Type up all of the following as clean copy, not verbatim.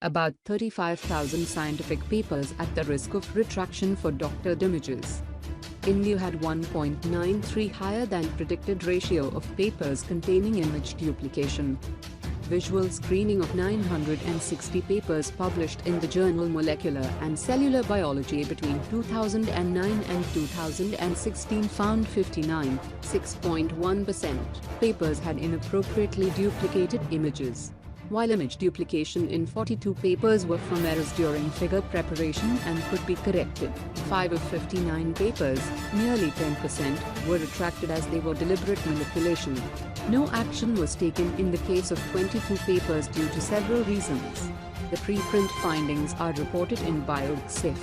about 35,000 scientific papers at the risk of retraction for doctored images. India had 1.93 higher than predicted ratio of papers containing image duplication. Visual screening of 960 papers published in the journal Molecular and Cellular Biology between 2009 and 2016 found 59.6% papers had inappropriately duplicated images, while image duplication in 42 papers were from errors during figure preparation and could be corrected. 5 of 59 papers, nearly 10%, were retracted as they were deliberate manipulation. No action was taken in the case of 22 papers due to several reasons. The preprint findings are reported in bioRxiv.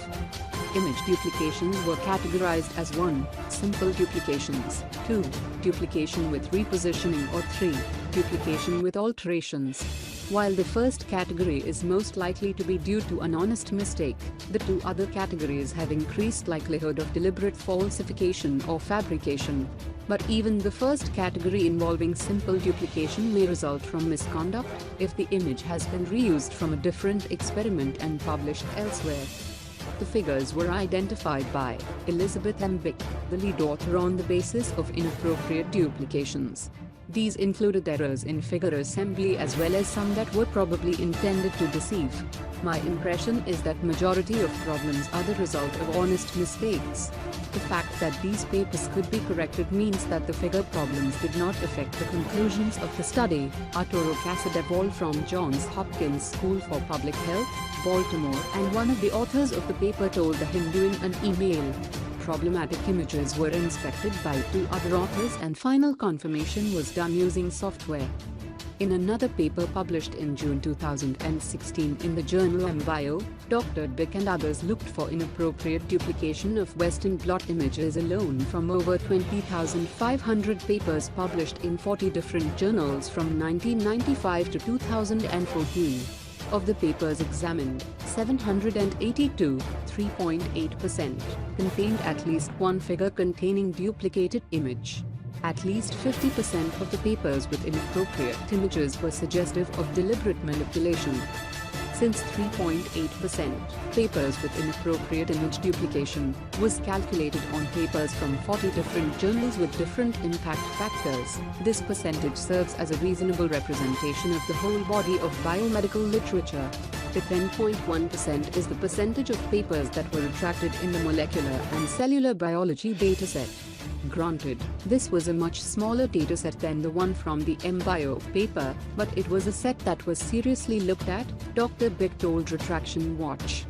Image duplications were categorized as 1. Simple duplications, 2. Duplication with repositioning, or 3. Duplication with alterations. While the first category is most likely to be due to an honest mistake, the two other categories have increased likelihood of deliberate falsification or fabrication. But even the first category involving simple duplication may result from misconduct if the image has been reused from a different experiment and published elsewhere. The figures were identified by Elizabeth M. Bick, the lead author, on the basis of inappropriate duplications. These included errors in figure assembly as well as some that were probably intended to deceive. My impression is that majority of problems are the result of honest mistakes. The fact that these papers could be corrected means that the figure problems did not affect the conclusions of the study. Arturo Casadevall from Johns Hopkins School for Public Health, Baltimore, and one of the authors of the paper told The Hindu in an email. Problematic images were inspected by 2 other authors and final confirmation was done using software. In another paper published in June 2016 in the journal MBio, Dr. Bick and others looked for inappropriate duplication of Western blot images alone from over 20,500 papers published in 40 different journals from 1995 to 2014. Of the papers examined, 782, 3.8%, contained at least one figure containing duplicated image. At least 50% of the papers with inappropriate images were suggestive of deliberate manipulation. Since 3.8% papers with inappropriate image duplication was calculated on papers from 40 different journals with different impact factors, this percentage serves as a reasonable representation of the whole body of biomedical literature. The 10.1% is the percentage of papers that were retracted in the Molecular and Cellular Biology dataset. Granted, this was a much smaller dataset than the one from the MBio paper, but it was a set that was seriously looked at, Dr. Bick told Retraction Watch.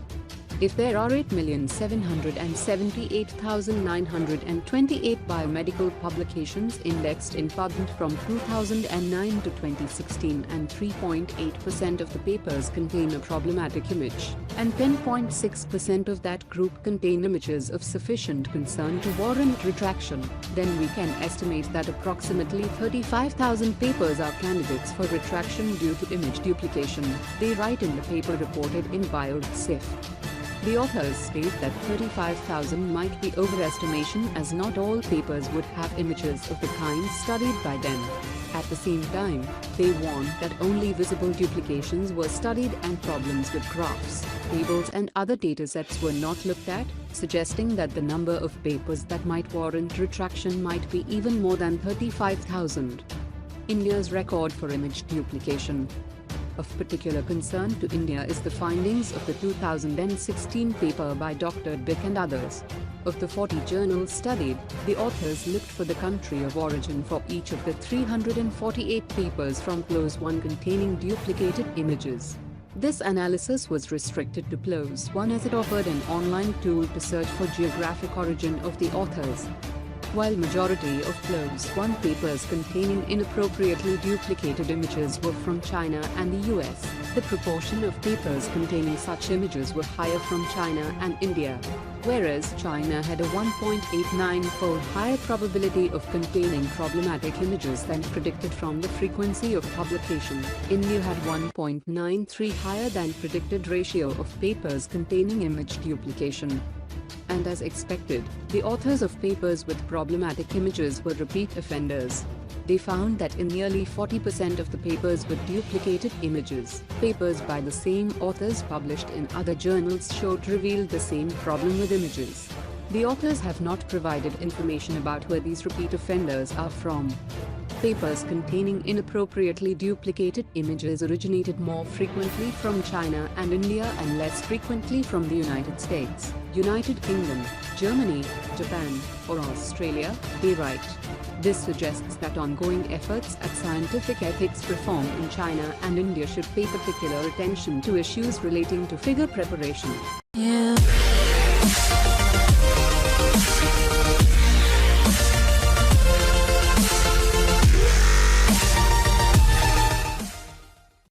If there are 8,778,928 biomedical publications indexed in PubMed from 2009 to 2016 and 3.8% of the papers contain a problematic image, and 10.6% of that group contain images of sufficient concern to warrant retraction, then we can estimate that approximately 35,000 papers are candidates for retraction due to image duplication, they write in the paper reported in bioRxiv. The authors state that 35,000 might be overestimation as not all papers would have images of the kind studied by them. At the same time, they warn that only visible duplications were studied and problems with graphs, tables and other datasets were not looked at, suggesting that the number of papers that might warrant retraction might be even more than 35,000. India's record for image duplication. Of particular concern to India is the findings of the 2016 paper by Dr. Bick and others. Of the 40 journals studied, the authors looked for the country of origin for each of the 348 papers from PLOS I containing duplicated images. This analysis was restricted to PLOS I as it offered an online tool to search for geographic origin of the authors. While majority of PLOS I papers containing inappropriately duplicated images were from China and the US, the proportion of papers containing such images were higher from China and India. Whereas China had a 1.89-fold higher probability of containing problematic images than predicted from the frequency of publication, India had 1.93 higher than predicted ratio of papers containing image duplication. And as expected, the authors of papers with problematic images were repeat offenders. They found that in nearly 40% of the papers with duplicated images, papers by the same authors published in other journals revealed the same problem with images. The authors have not provided information about where these repeat offenders are from. Papers containing inappropriately duplicated images originated more frequently from China and India and less frequently from the United States, United Kingdom, Germany, Japan, or Australia, they write. This suggests that ongoing efforts at scientific ethics reform in China and India should pay particular attention to issues relating to figure preparation.